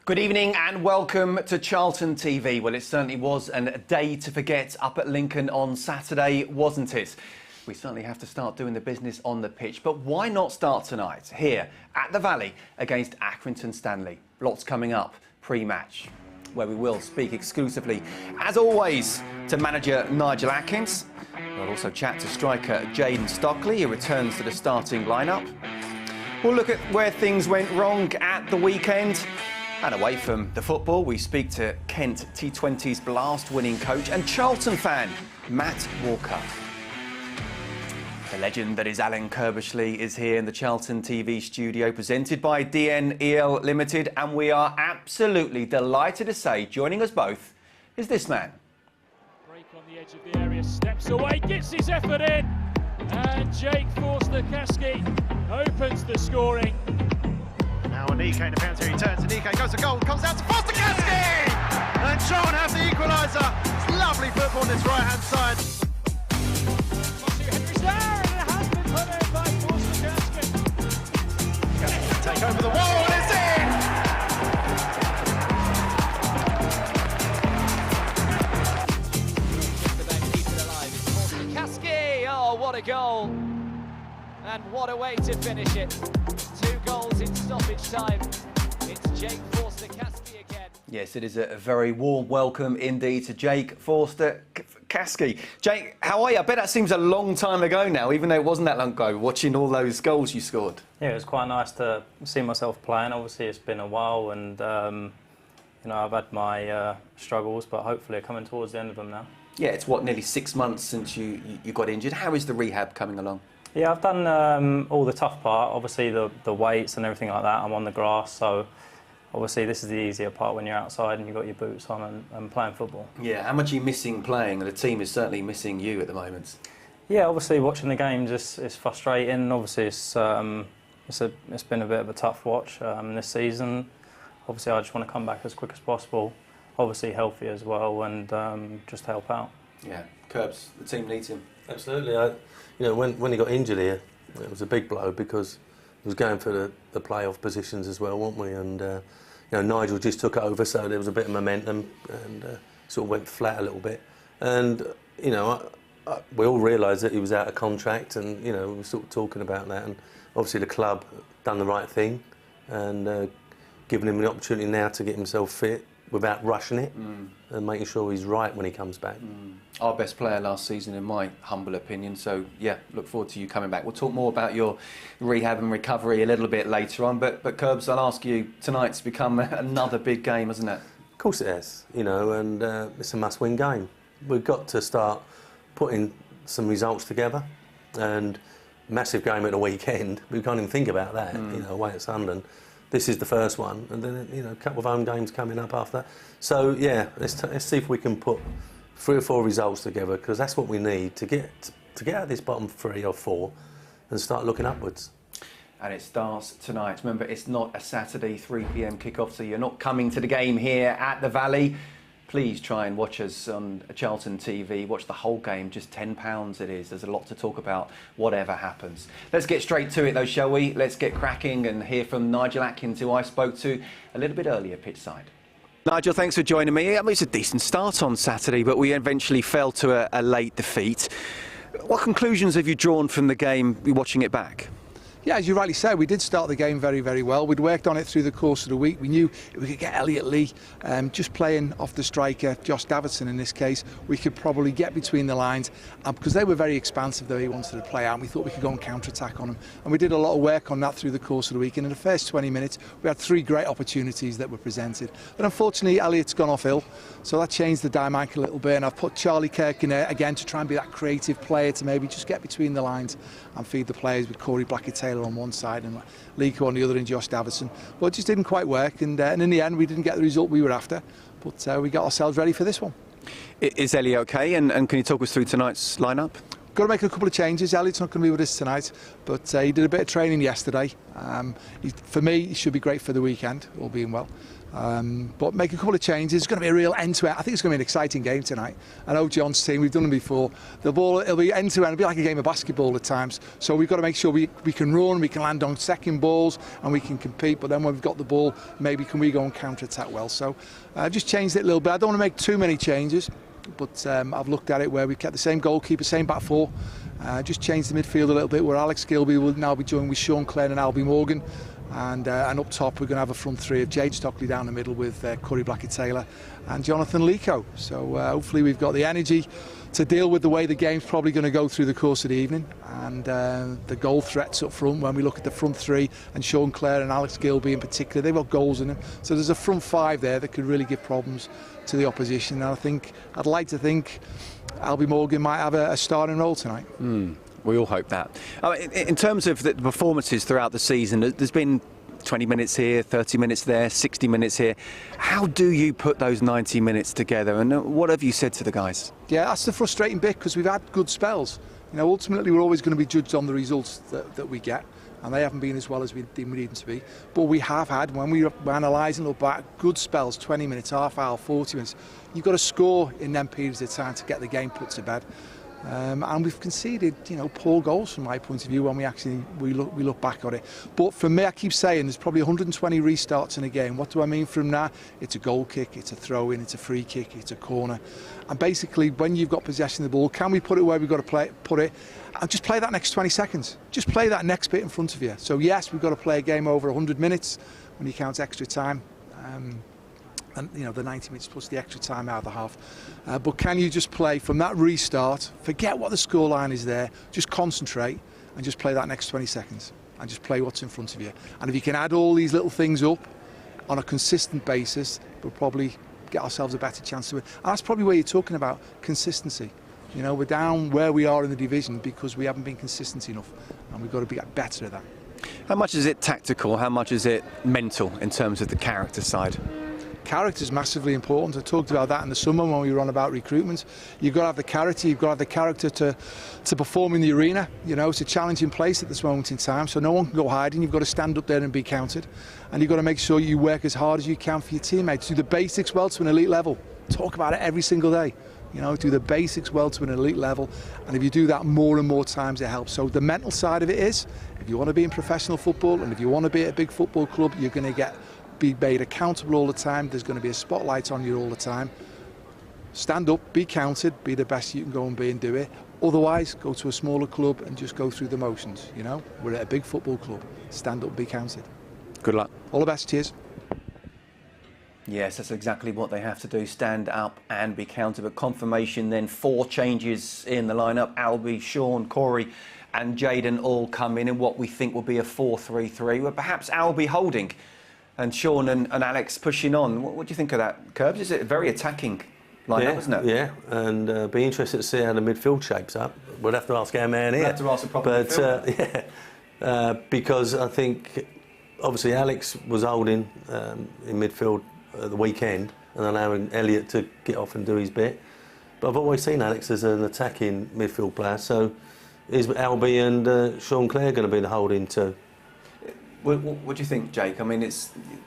Good evening and welcome to Charlton TV. Well, it certainly was a day to forget up at Lincoln on Saturday, wasn't it? We certainly have to start doing the business on the pitch, but why not start tonight here at the Valley against Accrington Stanley? Lots coming up pre-match, where we will speak exclusively, as always, to manager Nigel Atkins. We'll also chat to striker Jayden Stockley, who returns to the starting lineup. We'll look at where things went wrong at the weekend. And away from the football, we speak to Kent T20's blast-winning coach and Charlton fan, Matt Walker. The legend that is Alan Curbishley is here in the Charlton TV studio, presented by DNEL Limited, and we are absolutely delighted to say, joining us both, is this man. Break on the edge of the area, steps away, gets his effort in, and Jake Forster-Caskey opens the scoring. Now Anike in the penalty, he turns, Anike goes to goal, comes out to Forster-Caskey! And Charlton have the equaliser. It's lovely football on this right-hand side. Henry's there, and it has been put in by Forster-Caskey. Take over the wall, and it's in! Keep it alive. It's Forster-Caskey. Oh, what a goal! And what a way to finish it. 2 goals in stoppage time. It's Jake Forster-Caskey again. Yes, it is a very warm welcome indeed to Jake Forster-Caskey. Jake, how are you? I bet that seems a long time ago now, even though it wasn't that long ago, watching all those goals you scored. Yeah, it was quite nice to see myself playing. Obviously, it's been a while, and you know, I've had my struggles, but hopefully, I'm coming towards the end of them now. Yeah, it's what, nearly 6 months since you got injured. How is the rehab coming along? Yeah, I've done all the tough part, obviously the weights and everything like that. I'm on the grass, so obviously this is the easier part when you're outside and you've got your boots on and playing football. Yeah, how much are you missing playing? The team is certainly missing you at the moment. Yeah, obviously watching the games is frustrating. Obviously it's been a bit of a tough watch this season. Obviously I just want to come back as quick as possible, obviously healthy as well, and just help out. Yeah, Curbs, the team needs him. Absolutely. You know, when he got injured here, it was a big blow because he was going for the playoff positions as well, weren't we? And you know, Nigel just took over, so there was a bit of momentum, and sort of went flat a little bit. And you know, we all realised that he was out of contract, and you know, we were sort of talking about that. And obviously, the club done the right thing, and given him the opportunity now to get himself fit without rushing it, and making sure he's right when he comes back. Our best player last season, in my humble opinion, so yeah, look forward to you coming back. We'll talk more about your rehab and recovery a little bit later on, but Curbs, I'll ask you, tonight's become another big game, hasn't it? Of course it has, you know, and it's a must-win game. We've got to start putting some results together, and massive game at the weekend, we can't even think about that, you know, away at Sunderland. This is the first one, and then, you know, a couple of home games coming up after that. So, yeah, let's see if we can put 3 or 4 results together, because that's what we need to get out of this bottom 3 or 4 and start looking upwards. And it starts tonight. Remember, it's not a Saturday 3 p.m. kickoff, so you're not coming to the game here at the Valley. Please try and watch us on Charlton TV. Watch the whole game, just £10 it is. There's a lot to talk about, whatever happens. Let's get straight to it though, shall we? Let's get cracking and hear from Nigel Atkins, who I spoke to a little bit earlier pitchside. Nigel, thanks for joining me. I mean, it's a decent start on Saturday, but we eventually fell to a late defeat. What conclusions have you drawn from the game, watching it back? Yeah, as you rightly said, we did start the game very, very well. We'd worked on it through the course of the week. We knew if we could get Elliot Lee just playing off the striker, Josh Davidson in this case, we could probably get between the lines. Because they were very expansive, though he wanted to play out, and we thought we could go and counter-attack on them. And we did a lot of work on that through the course of the week. And in the first 20 minutes, we had 3 great opportunities that were presented. But unfortunately, Elliot's gone off ill, so that changed the dynamic a little bit. And I've put Charlie Kirk in there again to try and be that creative player to maybe just get between the lines and feed the players with Corey Blackett-Taylor on one side and Lico on the other and Josh Davidson. But it just didn't quite work, and in the end we didn't get the result we were after, but we got ourselves ready for this one. Is Ellie okay, and can you talk us through tonight's lineup? got to make a couple of changes. Elliot's not going to be with us tonight, but he did a bit of training yesterday. For me, he should be great for the weekend, all being well. But make a couple of changes. It's going to be a real end-to-end. I think it's going to be an exciting game tonight. I know John's team, we've done them before. The ball, it'll be end-to-end. It'll be like a game of basketball at times. So we've got to make sure we can run, we can land on second balls, and we can compete. But then when we've got the ball, maybe can we go and counter-attack well? So I've just changed it a little bit. I don't want to make too many changes, but I've looked at it where we've kept the same goalkeeper, same back four. Just changed the midfield a little bit, where Alex Gilby will now be joined with Sean Clare and Albie Morgan. And up top we're going to have a front three of Jayden Stockley down the middle with Curry Blackett-Taylor and Jonathan Lico. So hopefully we've got the energy to deal with the way the game's probably going to go through the course of the evening, and the goal threats up front. When we look at the front three, and Sean Clare and Alex Gilby in particular, they've got goals in them. So there's a front five there that could really give problems to the opposition. And I'd like to think Albie Morgan might have a starting role tonight. We all hope that. In terms of the performances throughout the season, there's been 20 minutes here, 30 minutes there, 60 minutes here. How do you put those 90 minutes together, and what have you said to the guys? Yeah, that's the frustrating bit, because we've had good spells. You know, ultimately we're always going to be judged on the results that we get, and they haven't been as well as we need them to be. But we have had, when we analyse and look back, good spells, 20 minutes, half hour, 40 minutes. You've got to score in them periods of time to get the game put to bed. And we've conceded, poor goals from my point of view when we look back on it. But for me, I keep saying there's probably 120 restarts in a game. What do I mean from that? It's a goal kick, it's a throw-in, it's a free kick, it's a corner. And basically, when you've got possession of the ball, can we put it where we've got to put it? And just play that next 20 seconds. Just play that next bit in front of you. So yes, we've got to play a game over 100 minutes when you count extra time. And the 90 minutes plus the extra time out of the half. But can you just play from that restart, forget what the scoreline is there, just concentrate and just play that next 20 seconds and just play what's in front of you. And if you can add all these little things up on a consistent basis, we'll probably get ourselves a better chance to win. And that's probably where you're talking about consistency. We're down where we are in the division because we haven't been consistent enough, and we've got to get better at that. How much is it tactical? How much is it mental in terms of the character side? Character is massively important. I talked about that in the summer when we were on about recruitment. You've got to have the character. You've got to have the character to perform in the arena. It's a challenging place at this moment in time, so no one can go hiding. You've got to stand up there and be counted, and you've got to make sure you work as hard as you can for your teammates. Do the basics well to an elite level. Talk about it every single day. Do the basics well to an elite level, and if you do that more and more times, it helps. So the mental side of it is, if you want to be in professional football and if you want to be at a big football club, you're going to be made accountable all the time. There's going to be a spotlight on you all the time. Stand up, be counted, be the best you can go and be and do it. Otherwise, go to a smaller club and just go through the motions. We're at a big football club. Stand up, be counted. Good luck. All the best. Cheers. Yes, that's exactly what they have to do, stand up and be counted. But confirmation then, 4 changes in the lineup. Albie, Sean, Corey and Jayden all come in what we think will be a 4-3-3, with perhaps Albie holding and Sean and Alex pushing on. What do you think of that, Curbs? Is it a very attacking lineup, isn't it? Yeah, and be interested to see how the midfield shapes up. We'll have to ask our man here. We'll have to ask the proper midfield. Because I think, obviously, Alex was holding in midfield at the weekend, and allowing Elliot to get off and do his bit. But I've always seen Alex as an attacking midfield player, so is Albie and Sean Clare going to be the holding too? What do you think, Jake? I mean,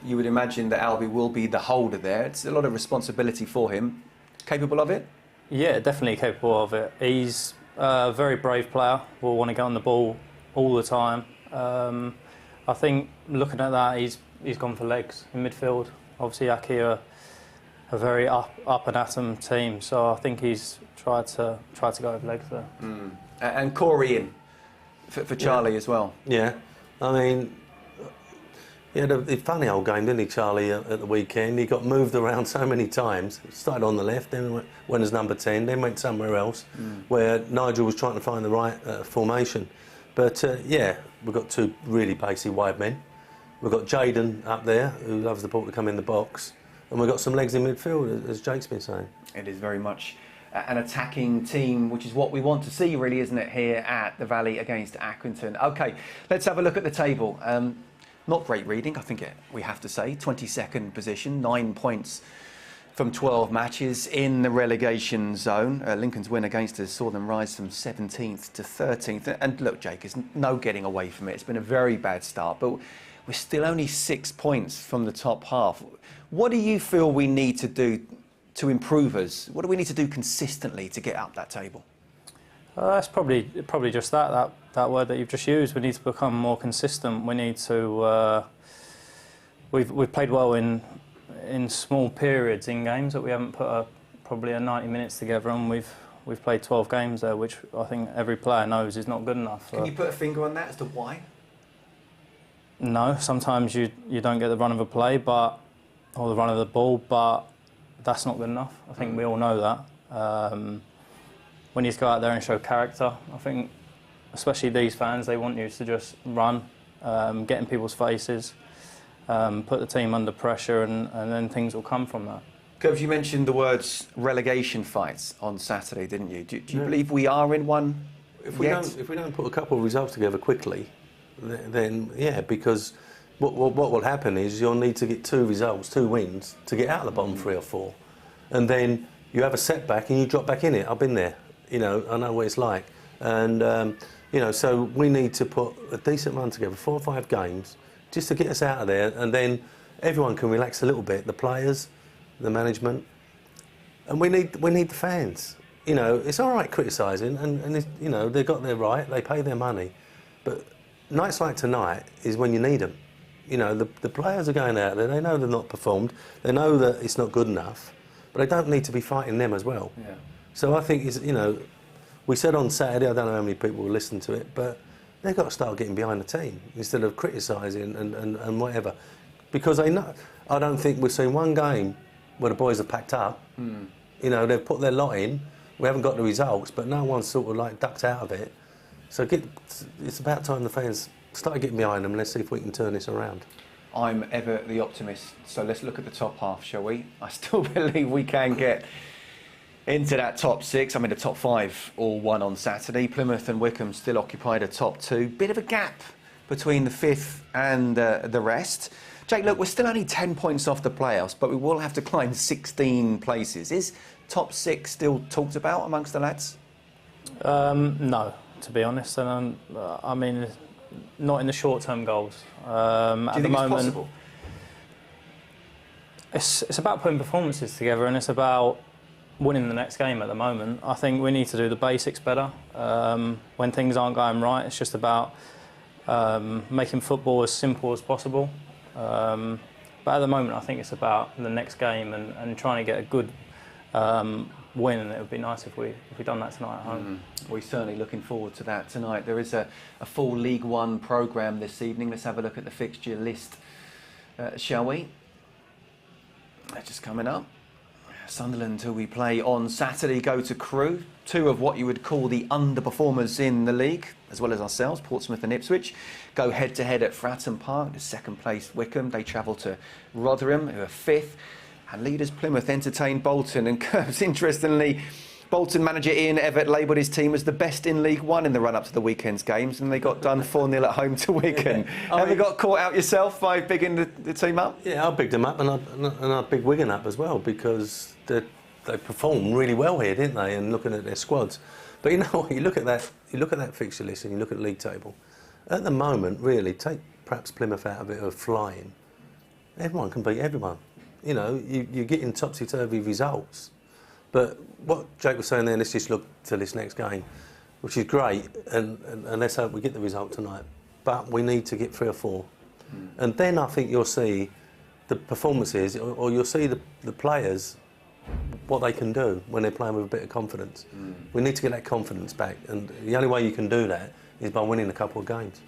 you would imagine that Albie will be the holder there. It's a lot of responsibility for him. Capable of it? Yeah, definitely capable of it. He's a very brave player. Will want to get on the ball all the time. I think looking at that, he's gone for legs in midfield. Obviously, Aki are a very up and at 'em team, so I think he's tried to go with legs there. And Corey in for Charlie as well. Yeah, I mean, he had a funny old game, didn't he, Charlie, at the weekend? He got moved around so many times. Started on the left, then went as number 10, then went somewhere else, where Nigel was trying to find the right formation. But yeah, we've got 2 really pacey wide men. We've got Jayden up there, who loves the ball to come in the box. And we've got some legs in midfield, as Jake's been saying. It is very much an attacking team, which is what we want to see, really, isn't it, here at the Valley against Accrington. OK, let's have a look at the table. Not great reading, I think we have to say. 22nd position, 9 points from 12 matches in the relegation zone. Lincoln's win against us saw them rise from 17th to 13th. And look, Jake, there's no getting away from it. It's been a very bad start, but we're still only 6 points from the top half. What do you feel we need to do to improve us? What do we need to do consistently to get up that table? That's probably just that word that you've just used. We need to become more consistent. We need to. We've played well in small periods in games that we haven't put probably 90 minutes together, and we've played 12 games there, which I think every player knows is not good enough. Can you put a finger on that as to why? No, sometimes you don't get the run of a play, or the run of the ball, but that's not good enough. I think we all know that. We need to go out there and show character. I think, especially these fans, they want you to just run, get in people's faces, put the team under pressure, and then things will come from that. Curbs, you mentioned the words relegation fights on Saturday, didn't you? Do you believe we are in one? If we don't put a couple of results together quickly, then yeah, because what will happen is you'll need to get 2 results, 2 wins to get out of the bottom 3 or 4, and then you have a setback and you drop back in it. I've been there, you know, I know what it's like, and you know, so we need to put a decent run together, 4 or 5 games, just to get us out of there, and then everyone can relax a little bit, the players, the management, and we need the fans. You know, it's all right criticising, and you know, they've got their right, they pay their money, but nights like tonight is when you need them. You know, the players are going out there, they know they've not performed, they know that it's not good enough, but they don't need to be fighting them as well. Yeah. So I think, you know, we said on Saturday, I don't know how many people will listen to it, but they've got to start getting behind the team instead of criticising and whatever. Because they know, I don't think we've seen one game where the boys have packed up. You know, they've put their lot in, we haven't got the results, but no one's sort of like ducked out of it. So it's about time the fans start getting behind them, and let's see if we can turn this around. I'm ever the optimist, so let's look at the top half, shall we? I still believe we can get into that top 6. I mean, the top 5 all won on Saturday. Plymouth and Wycombe still occupied a top 2. Bit of a gap between the 5th and the rest. Jake, look, we're still only 10 points off the playoffs, but we will have to climb 16 places. Is top 6 still talked about amongst the lads? No, to be honest. And I mean, not in the short-term goals. Do you think it's possible? It's about putting performances together, and it's about winning the next game at the moment. I think we need to do the basics better. When things aren't going right, it's just about making football as simple as possible. But at the moment, I think it's about the next game and trying to get a good win, and it would be nice if we'd done that tonight at home. We're certainly looking forward to that tonight. There is a full League One programme this evening. Let's have a look at the fixture list, shall we? That's just coming up. Sunderland, who we play on Saturday, go to Crewe. 2 of what you would call the underperformers in the league, as well as ourselves, Portsmouth and Ipswich, go head-to-head at Fratton Park. The second-place Wycombe, they travel to Rotherham, who are 5th. And leaders Plymouth entertain Bolton. And Curbs, interestingly, Bolton manager Ian Evatt labelled his team as the best in League One in the run-up to the weekend's games, and they got done 4-0 at home to Wigan. Have you got caught out yourself by bigging the team up? Yeah, I bigged them up, and I bigged Wigan up as well, because they performed really well here, didn't they? And looking at their squads, but you know what? You look at that fixture list, and you look at the league table. At the moment, really, take perhaps Plymouth out of it, of flying. Everyone can beat everyone. You know, you're getting topsy-turvy results. But what Jake was saying there, let's just look to this next game, which is great, and let's hope we get the result tonight. But we need to get 3 or 4. And then I think you'll see the performances, or you'll see the players, what they can do when they're playing with a bit of confidence. We need to get that confidence back, and the only way you can do that is by winning a couple of games.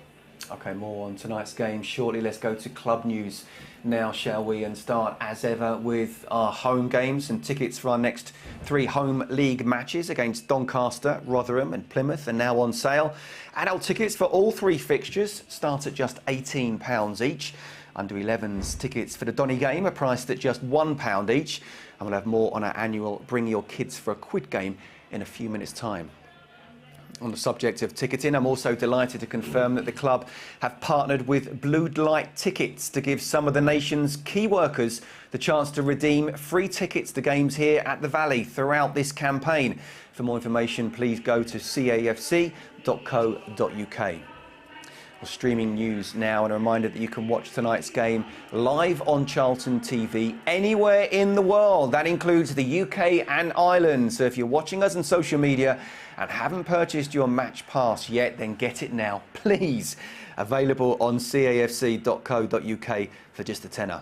OK, more on tonight's game shortly. Let's go to club news now, shall we? And start, as ever, with our home games, and tickets for our next 3 home league matches against Doncaster, Rotherham and Plymouth are now on sale. Adult tickets for all 3 fixtures start at just £18 each. Under 11s tickets for the Donny game are priced at just £1 each. And we'll have more on our annual Bring Your Kids for a Quid game in a few minutes' time. On the subject of ticketing, I'm also delighted to confirm that the club have partnered with Blue Light Tickets to give some of the nation's key workers the chance to redeem free tickets to games here at the Valley throughout this campaign. For more information, please go to cafc.co.uk. Well, streaming news now, and a reminder that you can watch tonight's game live on Charlton TV anywhere in the world. That includes the UK and Ireland. So if you're watching us on social media and haven't purchased your match pass yet, then get it now, please. Available on cafc.co.uk for just a tenner.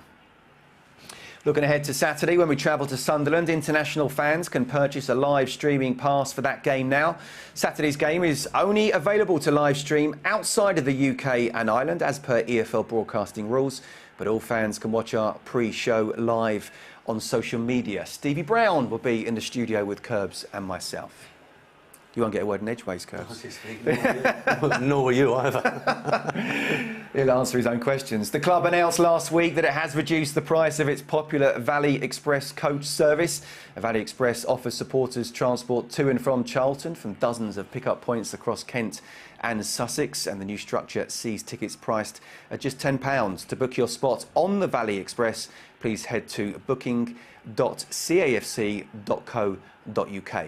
Looking ahead to Saturday when we travel to Sunderland, international fans can purchase a live streaming pass for that game now. Saturday's game is only available to live stream outside of the UK and Ireland as per EFL broadcasting rules, but all fans can watch our pre-show live on social media. Stevie Brown will be in the studio with Curbs and myself. You won't get a word in edgeways, Curbs. Nor will you either. He'll answer his own questions. The club announced last week that it has reduced the price of its popular Valley Express coach service. Valley Express offers supporters transport to and from Charlton from dozens of pick-up points across Kent and Sussex, and the new structure sees tickets priced at just £10. To book your spot on the Valley Express, please head to booking.cafc.co.uk.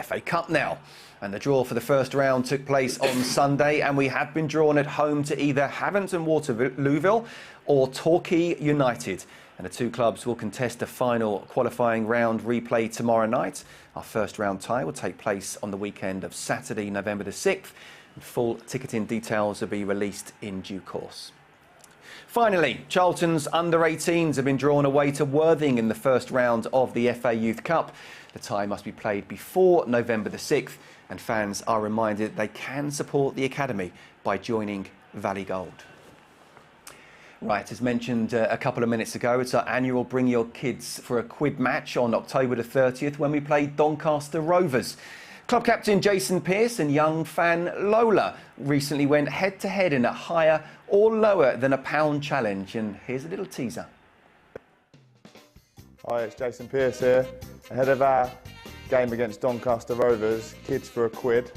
FA Cup now, and the draw for the first round took place on Sunday, and we have been drawn at home to either Haventon Waterlooville or Torquay United, and the two clubs will contest a final qualifying round replay tomorrow night. Our first round tie will take place on the weekend of Saturday, November the 6th, and full ticketing details will be released in due course. Finally, Charlton's under-18s have been drawn away to Worthing in the first round of the FA Youth Cup. The tie must be played before November the 6th, and fans are reminded they can support the academy by joining Valley Gold. Right, as mentioned a couple of minutes ago, it's our annual Bring Your Kids for a Quid match on October the 30th when we play Doncaster Rovers. Club captain Jason Pearce and young fan Lola recently went head-to-head in a higher or lower than £1 challenge, and here's a little teaser. Hi, it's Jason Pearce here. Ahead of our game against Doncaster Rovers, Kids for a Quid,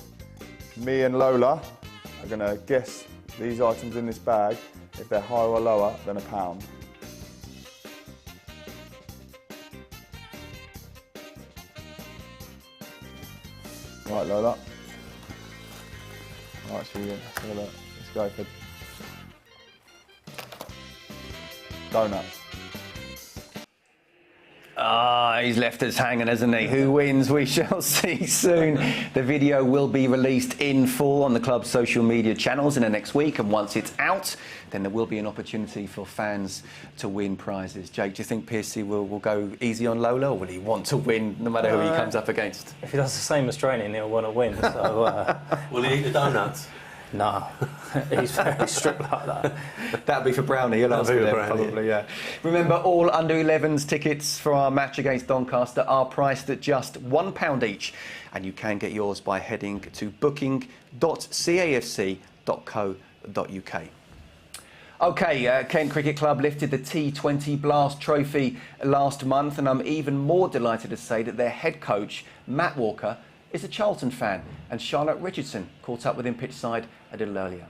me and Lola are going to guess these items in this bag if they're higher or lower than £1. Right, Lola. Right, so let's have a look. Let's go for donuts. Ah, he's left us hanging, hasn't he? Who wins? We shall see soon. The video will be released in full on the club's social media channels in the next week, and once it's out, then there will be an opportunity for fans to win prizes. Jake, do you think Piercy will go easy on Lola, or will he want to win no matter who he comes up against? If he does the same as training, he'll want to win. So, Will he eat the donuts? no, he's very strict like that. That'll be for Brownie. He'll answer them, probably, yeah. Remember, all under-11s tickets for our match against Doncaster are priced at just £1 each, and you can get yours by heading to booking.cafc.co.uk. OK, Kent Cricket Club lifted the T20 Blast Trophy last month, and I'm even more delighted to say that their head coach, Matt Walker, is a Charlton fan, and Charlotte Richardson caught up with him pitchside a little earlier.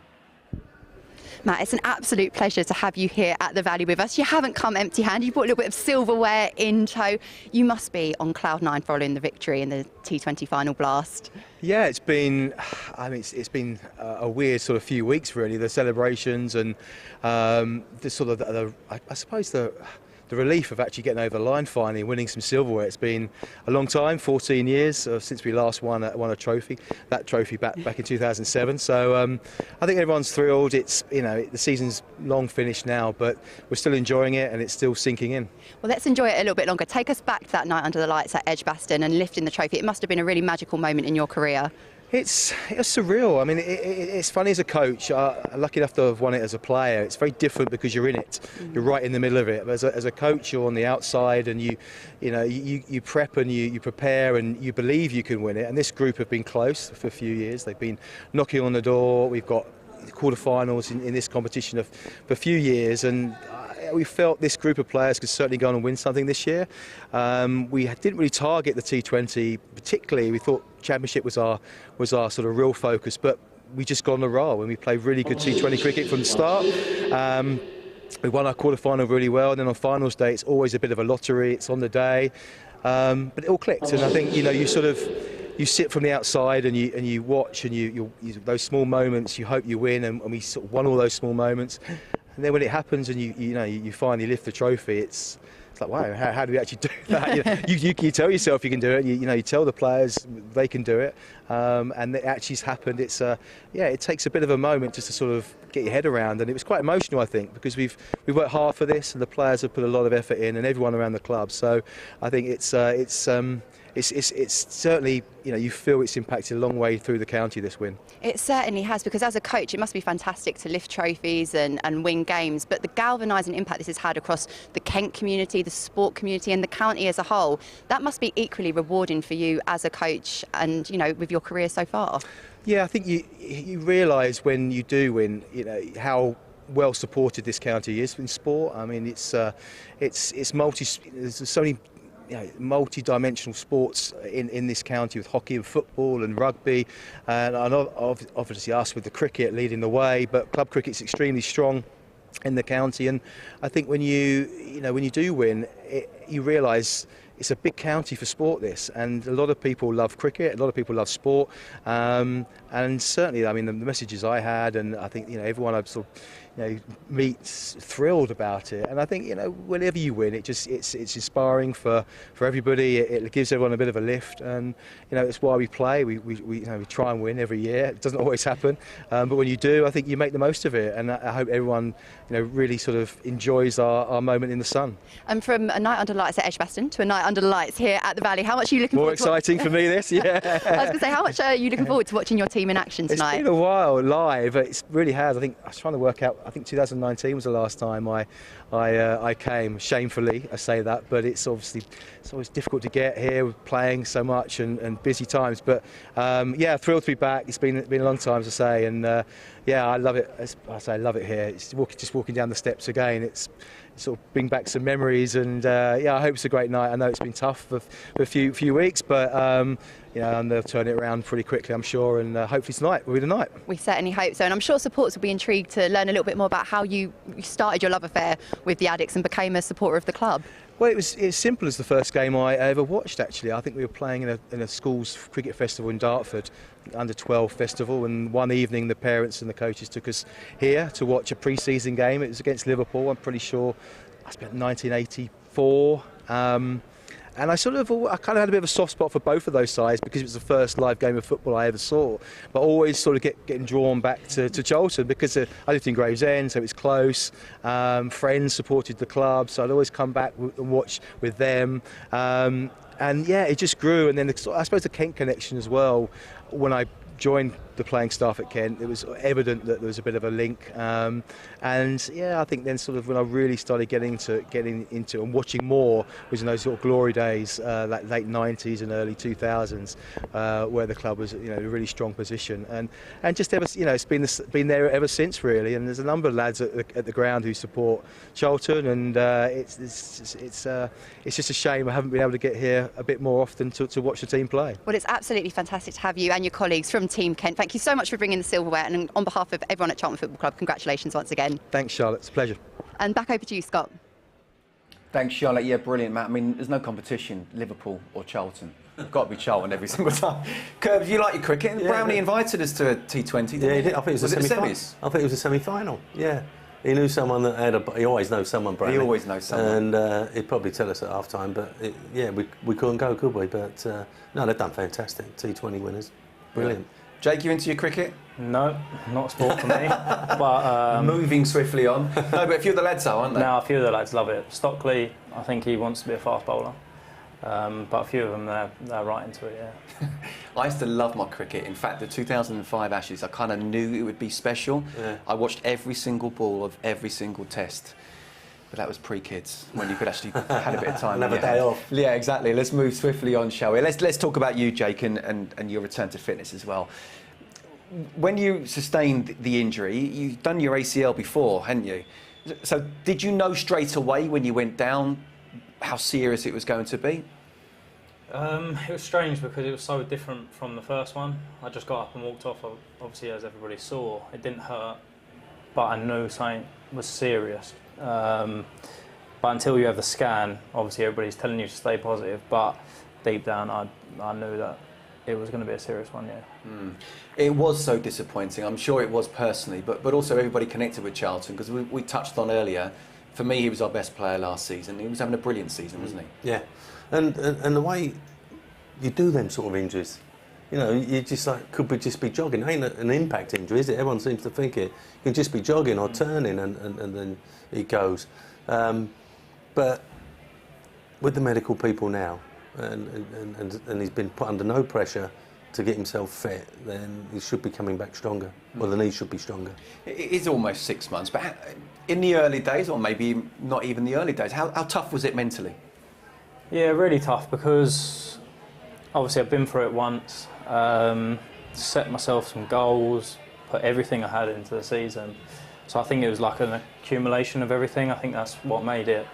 Matt, it's an absolute pleasure to have you here at the Valley with us. You haven't come empty-handed. You brought a little bit of silverware in tow. You must be on cloud nine following the victory in the T20 final blast. Yeah, it's been a weird sort of few weeks really. The celebrations and the sort of I suppose the relief of actually getting over the line finally and winning some silverware. It's been a long time, 14 years since we last won a trophy. That trophy back in 2007. So I think everyone's thrilled. It's, you know, the season's long finished now, but we're still enjoying it and it's still sinking in. Well, let's enjoy it a little bit longer. Take us back to that night under the lights at Edgbaston and lifting the trophy. It must have been a really magical moment in your career. It's surreal. I mean, it's funny as a coach. I'm lucky enough to have won it as a player. It's very different because you're in it. You're right in the middle of it. But as a coach, you're on the outside, and you prep and you prepare and you believe you can win it. And this group have been close for a few years. They've been knocking on the door. We've got quarterfinals in this competition for a few years, and we felt this group of players could certainly go on and win something this year. We didn't really target the T20 particularly. We thought Championship was our sort of real focus, but we just got on a roll and we played really good T20 cricket from the start. We won our quarter-final really well, and then on finals day it's always a bit of a lottery. It's on the day, but it all clicked. And I think you sit from the outside and you watch and you those small moments. You hope you win, and we sort of won all those small moments. And then when it happens and you finally lift the trophy, it's like, wow, how do we actually do that? You tell yourself you can do it. You tell the players they can do it, and it actually has happened. It's it takes a bit of a moment just to sort of get your head around, and it was quite emotional, I think, because we've worked hard for this, and the players have put a lot of effort in, and everyone around the club. So I think it's certainly, you feel it's impacted a long way through the county, this win. It certainly has, because as a coach it must be fantastic to lift trophies and win games, but the galvanising impact this has had across the Kent community, the sport community and the county as a whole, that must be equally rewarding for you as a coach and, with your career so far. Yeah, I think you realise when you do win, how well supported this county is in sport. I mean, it's there's so many multi-dimensional sports in this county, with hockey and football and rugby, and obviously us with the cricket leading the way, but club cricket's extremely strong in the county. And I think when you do win, you realise it's a big county for sport, this, and a lot of people love cricket, a lot of people love sport, and certainly, I mean, the messages I had, and I think everyone I've sort of meets thrilled about it. And I think whenever you win, it's inspiring for everybody. It gives everyone a bit of a lift, and it's why we play. We try and win every year. It doesn't always happen, but when you do, I think you make the most of it, and I hope everyone really sort of enjoys our moment in the sun. And from a night under lights at Edgbaston to a night under lights here at the Valley, how much are you looking forward to? More exciting for me, this, yeah. I was going to say, how much are you looking forward to watching your team in action tonight? It's been a while live. It really has. I was trying to work out. I think 2019 was the last time I came. Shamefully, I say that, but it's always difficult to get here with playing so much and busy times. But thrilled to be back. It's been a long time, as I say, and I love it. I love it here. It's just walking down the steps again. It's sort of bring back some memories, and I hope it's a great night. I know it's been tough for a few weeks, but and they'll turn it around pretty quickly, I'm sure, and hopefully tonight will be the night. We certainly hope so, and I'm sure supporters will be intrigued to learn a little bit more about how you started your love affair with the Addicts and became a supporter of the club. Well, it's as simple as the first game I ever watched, actually. I think we were playing in a school's cricket festival in Dartford, under 12 festival, and one evening the parents and the coaches took us here to watch a pre-season game. It was against Liverpool, I'm pretty sure, I spent 1984. And I kind of had a bit of a soft spot for both of those sides because it was the first live game of football I ever saw. But always sort of getting drawn back to Charlton because I lived in Gravesend, so it was close. Friends supported the club, so I'd always come back and watch with them. It just grew. And then I suppose the Kent connection as well. When I joined the playing staff at Kent, it was evident that there was a bit of a link, I think then sort of when I really started getting into and watching more was in those sort of glory days, like late 90s and early 2000s, where the club was in a really strong position, and just ever it's been there ever since, really. And there's a number of lads at the ground who support Charlton, and it's just a shame I haven't been able to get here a bit more often to watch the team play. Well, it's absolutely fantastic to have you and your colleagues from Team Kent. Thank you so much for bringing the silverware, and on behalf of everyone at Charlton Football Club, congratulations once again. Thanks, Charlotte. It's a pleasure. And back over to you, Scott. Thanks, Charlotte. Yeah, brilliant, Matt. I mean, there's no competition, Liverpool or Charlton. It's got to be Charlton every single time. Curb, you like your cricket? Yeah, Brownie invited us to a T20, didn't he? He did. I think it was a semi-final. semis? I think it was a semi-final, yeah. He knew someone that had he always knows someone, Brownie. He always knows someone. And he'd probably tell us at half-time, but we couldn't go, could we? But no, they've done fantastic. T20 winners. Brilliant. Jake, you into your cricket? No, not a sport for me. But moving swiftly on. No, but a few of the lads are, aren't they? No, a few of the lads love it. Stockley, I think he wants to be a fast bowler. But a few of them, they're right into it, yeah. I used to love my cricket. In fact, the 2005 Ashes, I kind of knew it would be special. Yeah. I watched every single ball of every single test. But that was pre-kids, when you could actually had a bit of time. Have a day off. Yeah, exactly. Let's move swiftly on, shall we? Let's talk about you, Jake, and your return to fitness as well. When you sustained the injury, you've done your ACL before, hadn't you? So did you know straight away when you went down how serious it was going to be? It was strange because it was so different from the first one. I just got up and walked off. Obviously, as everybody saw, it didn't hurt, but I knew something was serious. But until you have the scan, obviously everybody's telling you to stay positive, but deep down I knew that it was going to be a serious one, yeah. It was so disappointing. I'm sure it was personally, but also everybody connected with Charlton, because we touched on earlier, for me he was our best player last season. He was having a brilliant season, wasn't he? Yeah, and the way you do them sort of injuries, you know, you just like, could we just be jogging? It ain't an impact injury, is it? Everyone seems to think it. You can just be jogging or turning and then it goes. But with the medical people now, and he's been put under no pressure to get himself fit, then he should be coming back stronger. Well, the knee should be stronger. It is almost 6 months, but in the early days, or maybe not even the early days, how tough was it mentally? Yeah, really tough, because obviously I've been through it once, set myself some goals, put everything I had into the season. So I think it was like an accumulation of everything. I think that's what made it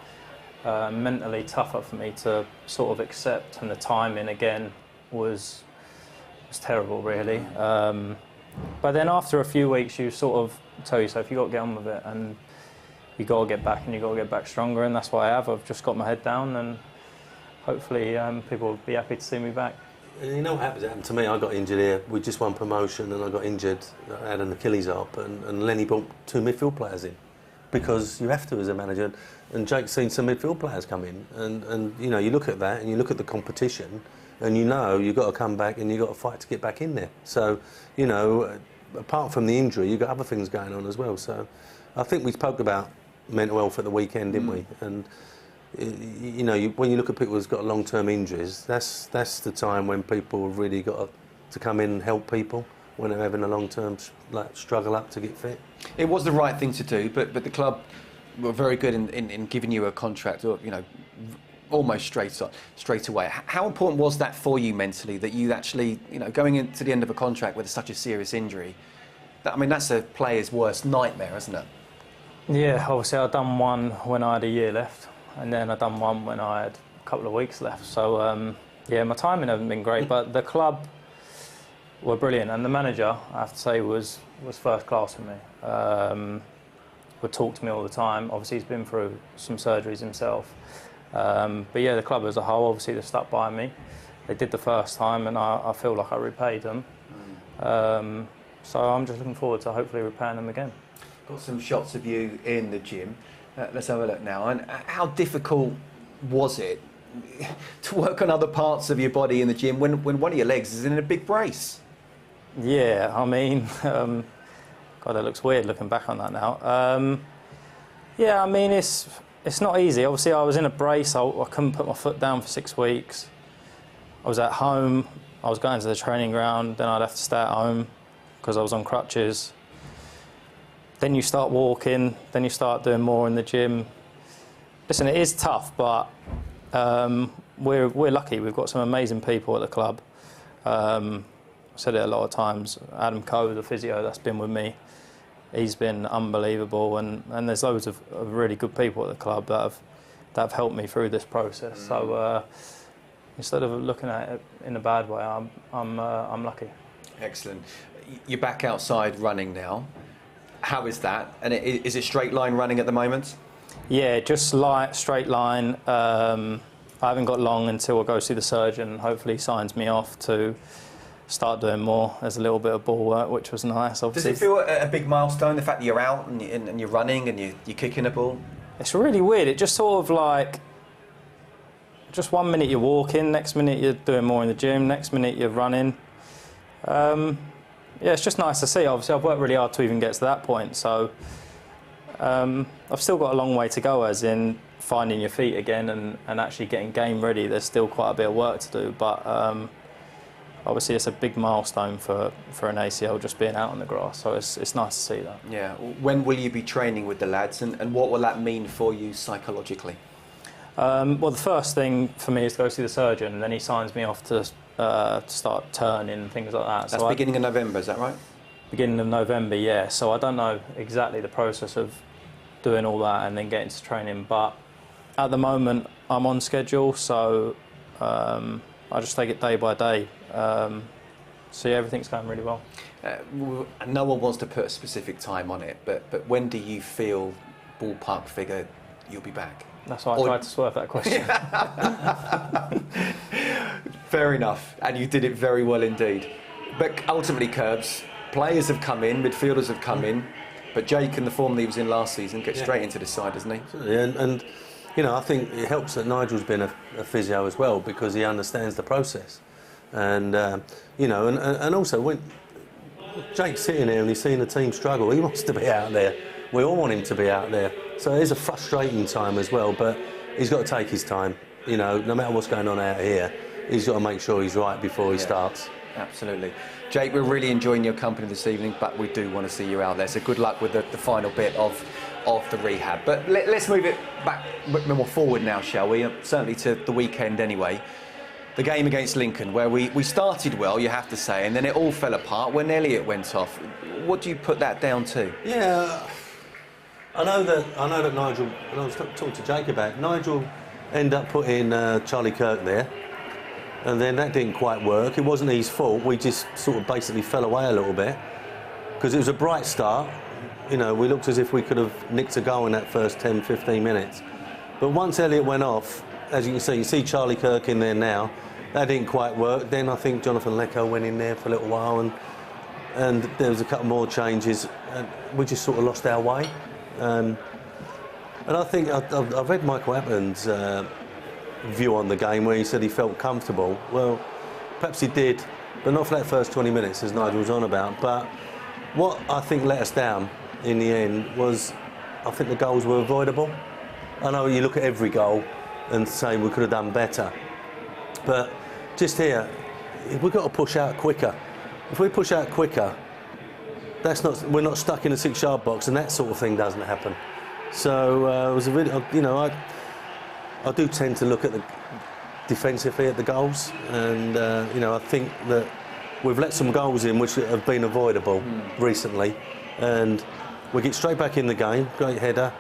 mentally tougher for me to sort of accept, and the timing again was terrible, really. But then after a few weeks, you sort of tell yourself you got to get on with it, and you got to get back, and you got to get back stronger, and that's what I have. I've just got my head down, and hopefully people will be happy to see me back. And you know what happened to me? I got injured here. We just won promotion, and I got injured. I had an Achilles up, and Lenny brought 2 midfield players in, because you have to as a manager. And Jake's seen some midfield players come in, and you know, you look at that, and you look at the competition, and you know you've got to come back and you've got to fight to get back in there. So, you know, apart from the injury, you've got other things going on as well. So, I think we spoke about mental health at the weekend, didn't we? And you know, when you look at people who've got long-term injuries, that's the time when people have really got to come in and help people when they're having a long-term struggle up to get fit. It was the right thing to do, but the club were very good in giving you a contract, or, you know, almost straight away. How important was that for you mentally, that you actually, you know, going into the end of a contract with such a serious injury? I mean, that's a player's worst nightmare, isn't it? Yeah, obviously I'd done one when I had a year left, and then I'd done one when I had a couple of weeks left. So, yeah, my timing hasn't been great, but the club were brilliant, and the manager, I have to say, was first class for me. Would talk to me all the time. Obviously, he's been through some surgeries himself. But yeah, the club as a whole, obviously, they've stuck by me. They did the first time, and I feel like I repaid them. So I'm just looking forward to hopefully repaying them again. Got some shots of you in the gym. Let's have a look now. And how difficult was it to work on other parts of your body in the gym when one of your legs is in a big brace? Yeah, I mean, God, it looks weird looking back on that now. Yeah, I mean, it's not easy. Obviously, I was in a brace. I couldn't put my foot down for 6 weeks. I was at home. I was going to the training ground. Then I'd have to stay at home because I was on crutches. Then you start walking. Then you start doing more in the gym. Listen, it is tough, but we're lucky. We've got some amazing people at the club. I've said it a lot of times. Adam Coe, the physio that's been with me, he's been unbelievable, and there's loads of really good people at the club that have helped me through this process. So instead of looking at it in a bad way, I'm lucky. Excellent. You're back outside running now. How is that? And is it straight line running at the moment? Yeah, just light, straight line. I haven't got long until I go see the surgeon. Hopefully he signs me off to start doing more. There's a little bit of ball work, which was nice. Obviously. Does it feel a big milestone, the fact that you're out and you're running and you're kicking a ball? It's really weird. It just sort of like, just 1 minute you're walking, next minute you're doing more in the gym, next minute you're running. Yeah, it's just nice to see. Obviously, I've worked really hard to even get to that point. So I've still got a long way to go, as in finding your feet again and actually getting game ready. There's still quite a bit of work to do, but obviously it's a big milestone for an ACL just being out on the grass, so it's nice to see that. Yeah. When will you be training with the lads, and what will that mean for you psychologically? Well, the first thing for me is to go see the surgeon, and then he signs me off to start turning and things like that. That's beginning of November, is that right? Beginning of November, yeah. So I don't know exactly the process of doing all that and then getting to training. But at the moment, I'm on schedule, so I just take it day by day. So yeah, everything's going really well. No one wants to put a specific time on it, but when do you feel, ballpark figure, you'll be back? That's why I tried to swerve that question. Fair enough, and you did it very well indeed. But ultimately, Curbs, players have come in, midfielders have come in, but Jake, in the form that he was in last season, gets straight into the side, doesn't he? And you know, I think it helps that Nigel's been a physio as well, because he understands the process. And you know, and also when Jake's sitting there and he's seeing the team struggle, he wants to be out there. We all want him to be out there. So it is a frustrating time as well, but he's got to take his time. You know, no matter what's going on out here, he's got to make sure he's right before he starts. Absolutely. Jake, we're really enjoying your company this evening, but we do want to see you out there. So good luck with the final bit of the rehab. But let's move it back more forward now, shall we? Certainly to the weekend anyway. The game against Lincoln, where we started well, you have to say, and then it all fell apart when Elliott went off. What do you put that down to? Yeah, I know that Nigel, and I was talking to Jake about it, Nigel ended up putting Charlie Kirk there, and then that didn't quite work. It wasn't his fault. We just sort of basically fell away a little bit, because it was a bright start. You know, we looked as if we could have nicked a goal in that first 10, 15 minutes. But once Elliott went off, as you can see Charlie Kirk in there now. That didn't quite work. Then I think Jonathan Lecco went in there for a little while, and there was a couple more changes, and we just sort of lost our way. And I think I've read Michael Appman's view on the game, where he said he felt comfortable. Well, perhaps he did, but not for that first 20 minutes, as Nigel was on about. But what I think let us down in the end was, I think the goals were avoidable. I know you look at every goal and say we could have done better, but just here, we've got to push out quicker. If we push out quicker, we're not stuck in a 6-yard box, and that sort of thing doesn't happen. So it was a really, you know, I do tend to look at defensively at the goals, and you know, I think that we've let some goals in which have been avoidable recently, and we get straight back in the game. Great header,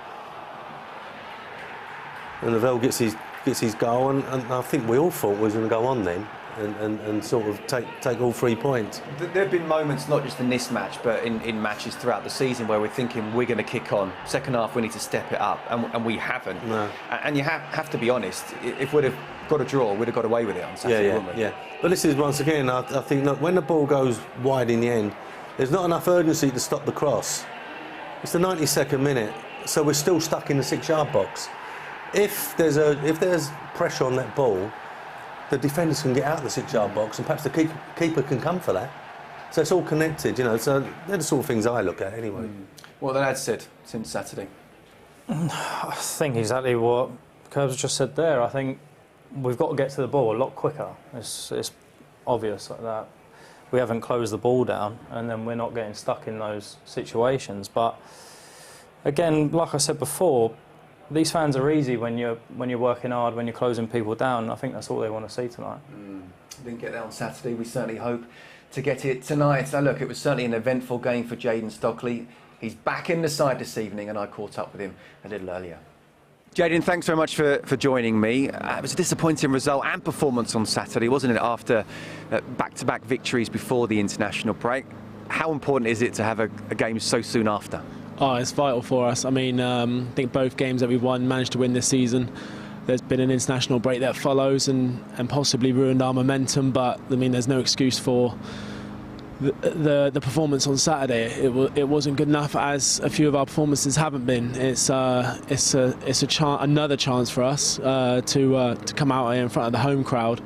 and Lavelle gets his goal, and I think we all thought we was going to go on then and sort of take all 3 points. There have been moments, not just in this match, but in matches throughout the season, where we're thinking we're going to kick on. Second half, we need to step it up, and we haven't. No. And you have to be honest, if we'd have got a draw, we'd have got away with it on Saturday, wouldn't we? Yeah. But this is, once again, I think, look, when the ball goes wide in the end, there's not enough urgency to stop the cross. It's the 92nd minute, so we're still stuck in the 6-yard box. If there's pressure on that ball, the defenders can get out of the 6-yard box, and perhaps the keeper can come for that. So it's all connected, you know. So they're the sort of things I look at anyway. What the lads said since Saturday? I think exactly what Curbs just said there. I think we've got to get to the ball a lot quicker. It's obvious like that. We haven't closed the ball down, and then we're not getting stuck in those situations. But again, like I said before, these fans are easy when you're working hard, when you're closing people down. I think that's all they want to see tonight. Didn't get that on Saturday. We certainly hope to get it tonight. Now look, it was certainly an eventful game for Jayden Stockley. He's back in the side this evening, and I caught up with him a little earlier. Jayden, thanks very much for joining me. It was a disappointing result and performance on Saturday, wasn't it, after back-to-back victories before the international break? How important is it to have a game so soon after? Oh, it's vital for us. I mean, I think both games that we've managed to win this season. There's been an international break that follows and possibly ruined our momentum, but I mean, there's no excuse for the performance on Saturday. It wasn't good enough, as a few of our performances haven't been. It's another chance for us to come out here in front of the home crowd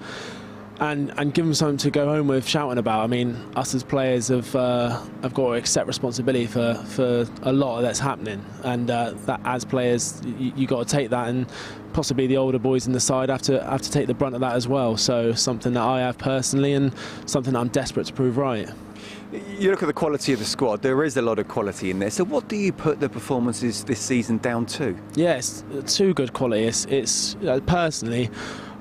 and give them something to go home with, shouting about. I mean, us as players have got to accept responsibility for a lot of that's happening, and that as players you got to take that, and possibly the older boys in the side have to take the brunt of that as well. So something that I have personally, and something that I'm desperate to prove right. You look at the quality of the squad, there is a lot of quality in there. So what do you put the performances this season down to? Yes, too good quality. It's personally,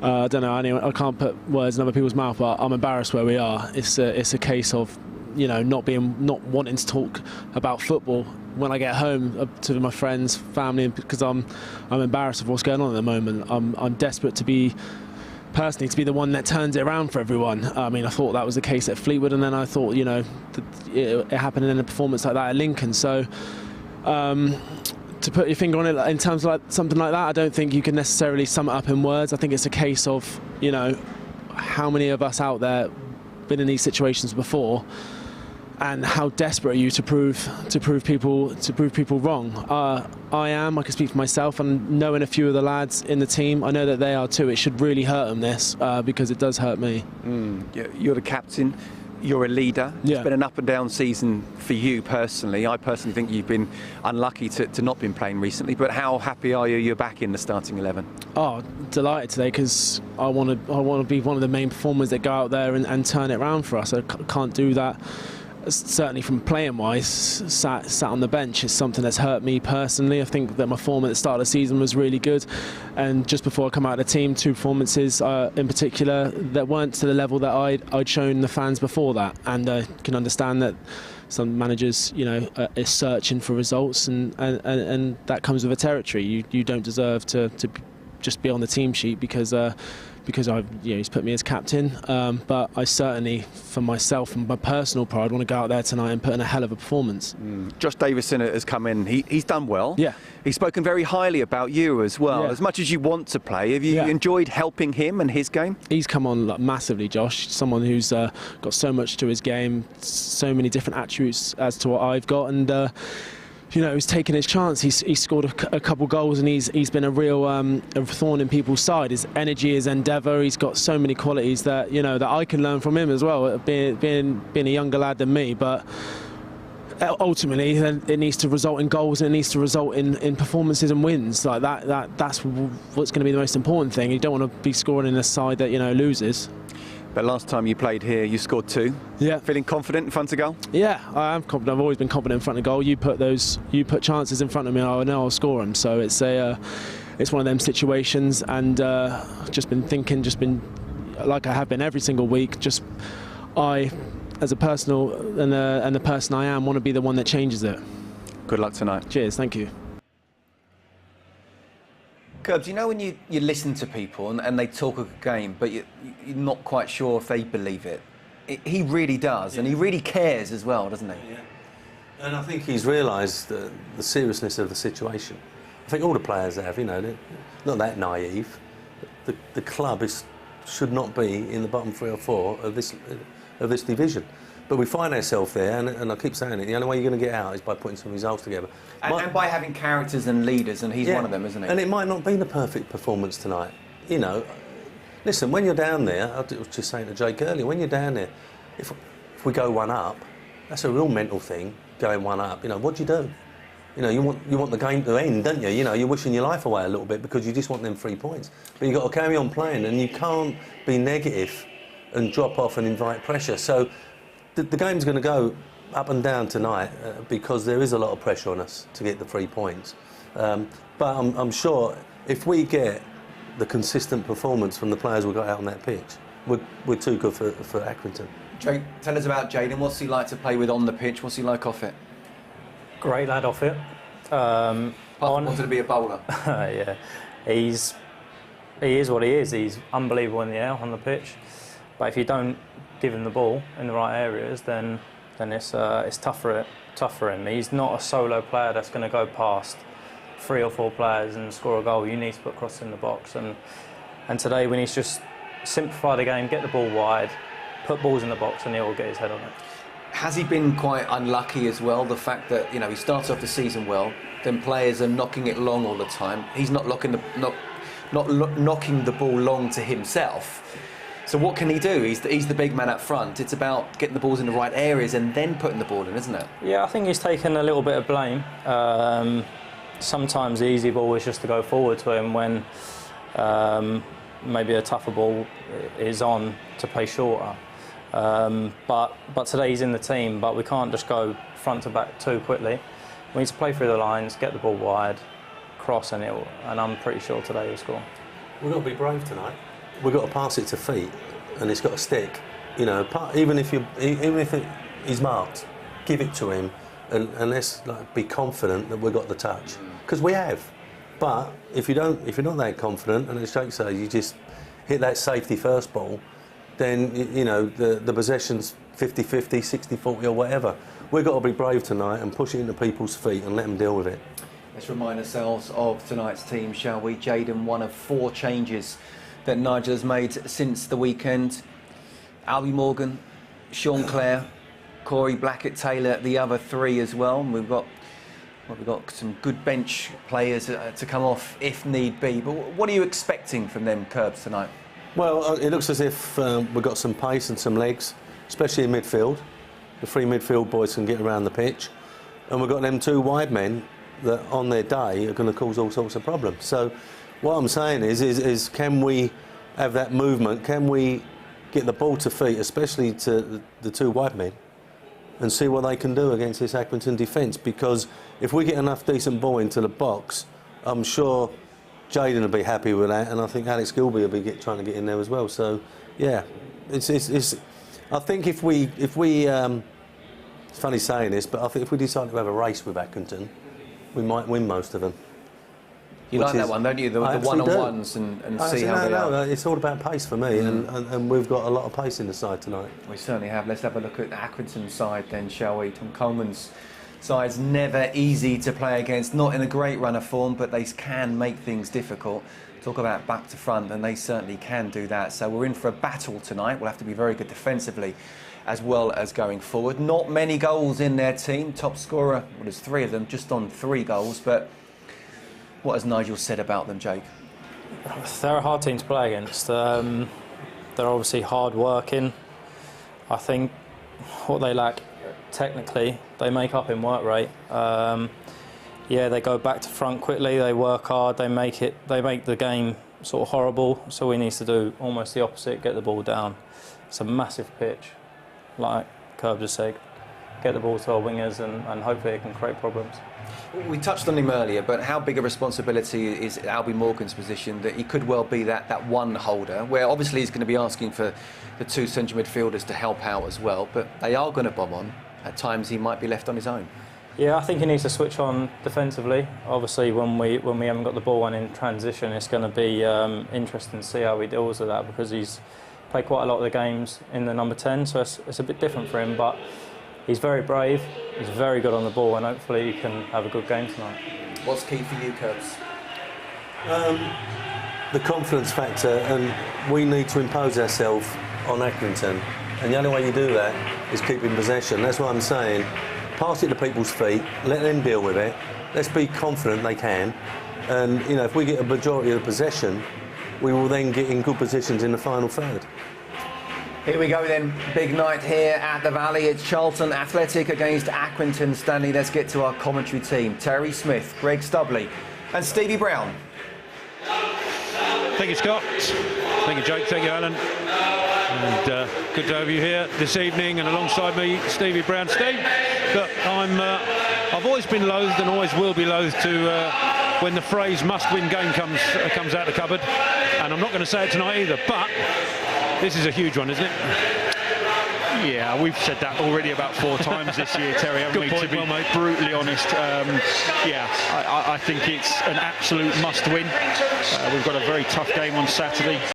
I don't know, I can't put words in other people's mouth, but I'm embarrassed where we are. It's a case of, you know, not wanting to talk about football when I get home to my friends, family, because I'm embarrassed of what's going on at the moment. I'm desperate to be the one that turns it around for everyone. I mean, I thought that was the case at Fleetwood, and then I thought, you know, it happened in a performance like that at Lincoln. So to put your finger on it in terms of like something like that, I don't think you can necessarily sum it up in words. I think it's a case of, you know, how many of us out there been in these situations before, and how desperate are you to prove people wrong. I can speak for myself, and knowing a few of the lads in the team, I know that they are too. It should really hurt them, this, because it does hurt me. You're the captain, you're a leader. Yeah. It's been an up and down season for you personally. I personally think you've been unlucky to not been playing recently, but how happy are you you're back in the starting 11? Oh, delighted today, because I want to be one of the main performers that go out there and turn it around for us. I can't do that. Certainly from playing wise, sat on the bench is something that's hurt me personally. I think that my form at the start of the season was really good, and just before I come out of the team, 2 performances in particular that weren't to the level that I'd shown the fans before that. And I can understand that some managers, you know, is searching for results, and that comes with a territory. You don't deserve to just be on the team sheet because he's put me as captain, but I certainly, for myself and my personal pride, want to go out there tonight and put in a hell of a performance. Josh Davison has come in. He's done well. Yeah. He's spoken very highly about you as well. Yeah. As much as you want to play, have you enjoyed helping him and his game? He's come on massively, Josh. Someone who's got so much to his game, so many different attributes as to what I've got, and you know, he's taken his chance. He's scored a couple goals, and he's been a real a thorn in people's side. His energy, his endeavour, he's got so many qualities that, you know, that I can learn from him as well, being a younger lad than me. But ultimately, it needs to result in goals, and it needs to result in performances and wins. Like that's what's going to be the most important thing. You don't want to be scoring in a side that, you know, loses. But last time you played here, you scored 2. Yeah. Feeling confident in front of goal? Yeah, I am confident. I've always been confident in front of goal. You put chances in front of me, I know I'll score them. So it's one of them situations, and just been like I have been every single week. Just I, as a personal and the person I am, want to be the one that changes it. Good luck tonight. Cheers. Thank you. Curbs, you know when you listen to people and they talk of a game, but you're not quite sure if they believe it? He really does, and he really cares as well, doesn't he? Yeah. And I think he's realised the seriousness of the situation. I think all the players have, you know, they're not that naive. The club should not be in the bottom 3 or 4 of this division. But we find ourselves there, and I keep saying it, the only way you're going to get out is by putting some results together. And by having characters and leaders, and he's one of them, isn't he? And it might not be the perfect performance tonight. You know, listen, when you're down there, I was just saying to Jake earlier, when you're down there, if we go 1 up, that's a real mental thing, going 1 up. You know, what do you do? You know, you want the game to end, don't you? You know, you're wishing your life away a little bit because you just want them 3 points. But you've got to carry on playing, and you can't be negative and drop off and invite pressure. So the game's going to go up and down tonight because there is a lot of pressure on us to get the 3 points. But I'm sure if we get the consistent performance from the players we got out on that pitch, we're too good for Accrington. Jake, tell us about Jayden. What's he like to play with on the pitch? What's he like off it? Great lad off it. Wanted to be a bowler. Yeah, he is what he is. He's unbelievable in the air on the pitch. But if you don't give him the ball in the right areas, then it's tough for him. He's not a solo player that's going to go past 3 or 4 players and score a goal. You need to put crosses in the box, and today we need to just simplify the game, get the ball wide, put balls in the box, and he'll get his head on it. Has he been quite unlucky as well? The fact that, you know, he starts off the season well, then players are knocking it long all the time. He's not knocking the ball long to himself. So what can he do? He's the big man up front. It's about getting the balls in the right areas and then putting the ball in, isn't it? Yeah, I think he's taken a little bit of blame. Sometimes the easy ball is just to go forward to him when maybe a tougher ball is on to play shorter. But today he's in the team, but we can't just go front to back too quickly. We need to play through the lines, get the ball wide, cross, and I'm pretty sure today he'll score. We've got to be brave tonight. We've got to pass it to feet, and it's got to stick. You know, even if he's marked, give it to him and let's be confident that we've got the touch, because we have. But if you're not that confident, and as Jake says, you just hit that safety first ball, then the possession's 50-50, 60-40 or whatever. We've got to be brave tonight and push it into people's feet and let them deal with it. Let's remind ourselves of tonight's team, shall we? Jayden, one of 4 changes that Nigel has made since the weekend. Albie Morgan, Sean Clare, Corey Blackett-Taylor, the other 3 as well. And we've got some good bench players to come off if need be. But what are you expecting from them, Curbs, tonight? Well, it looks as if we've got some pace and some legs, especially in midfield. The 3 midfield boys can get around the pitch. And we've got them 2 wide men that on their day are going to cause all sorts of problems. So what I'm saying is can we have that movement? Can we get the ball to feet, especially to the 2 wide men, and see what they can do against this Accrington defence? Because if we get enough decent ball into the box, I'm sure Jayden will be happy with that, and I think Alex Gilby will be trying to get in there as well. So yeah, I think if we it's funny saying this, but I think if we decide to have a race with Accrington, we might win most of them. You like that one, don't you? The one-on-ones and see how they are. No, it's all about pace for me, and we've got a lot of pace in the side tonight. We certainly have. Let's have a look at Accrington's side then, shall we? Tom Coleman's side's never easy to play against, not in a great run of form, but they can make things difficult. Talk about back to front, and they certainly can do that. So we're in for a battle tonight. We'll have to be very good defensively as well as going forward. Not many goals in their team. Top scorer, well, there's 3 of them, just on 3 goals, but what has Nigel said about them, Jake? They're a hard team to play against. They're obviously hard working. I think what they lack technically, they make up in work rate. Yeah, they go back to front quickly. They work hard. They make the game sort of horrible. So we need to do almost the opposite: get the ball down. It's a massive pitch, like Curb just said. Get the ball to our wingers, and hopefully it can create problems. We touched on him earlier, but how big a responsibility is Albie Morgan's position that he could well be that one holder, where obviously he's going to be asking for the 2 central midfielders to help out as well, but they are going to bomb on. At times he might be left on his own. Yeah, I think he needs to switch on defensively. Obviously, when we haven't got the ball and in transition, it's going to be interesting to see how he deals with that, because he's played quite a lot of the games in the number 10, so it's a bit different for him, but he's very brave, he's very good on the ball, and hopefully he can have a good game tonight. What's key for you, Curbs? The confidence factor, and we need to impose ourselves on Accrington, and the only way you do that is keeping possession. That's what I'm saying. Pass it to people's feet, let them deal with it. Let's be confident they can, and if we get a majority of the possession, we will then get in good positions in the final third. Here we go then, big night here at the Valley. It's Charlton Athletic against Accrington. Stanley, let's get to our commentary team. Terry Smith, Greg Stubley and Stevie Brown. Thank you, Scott. Thank you, Jake. Thank you, Alan. And good to have you here this evening, and alongside me, Stevie Brown. Steve, look, I've always been loathed and always will be loathed to when the phrase must-win game comes out the cupboard, and I'm not going to say it tonight either, but this is a huge one, isn't it? Yeah, we've said that already about 4 times this year, Terry, haven't we? To be brutally honest, yeah, I think it's an absolute must-win. We've got a very tough game on Saturday.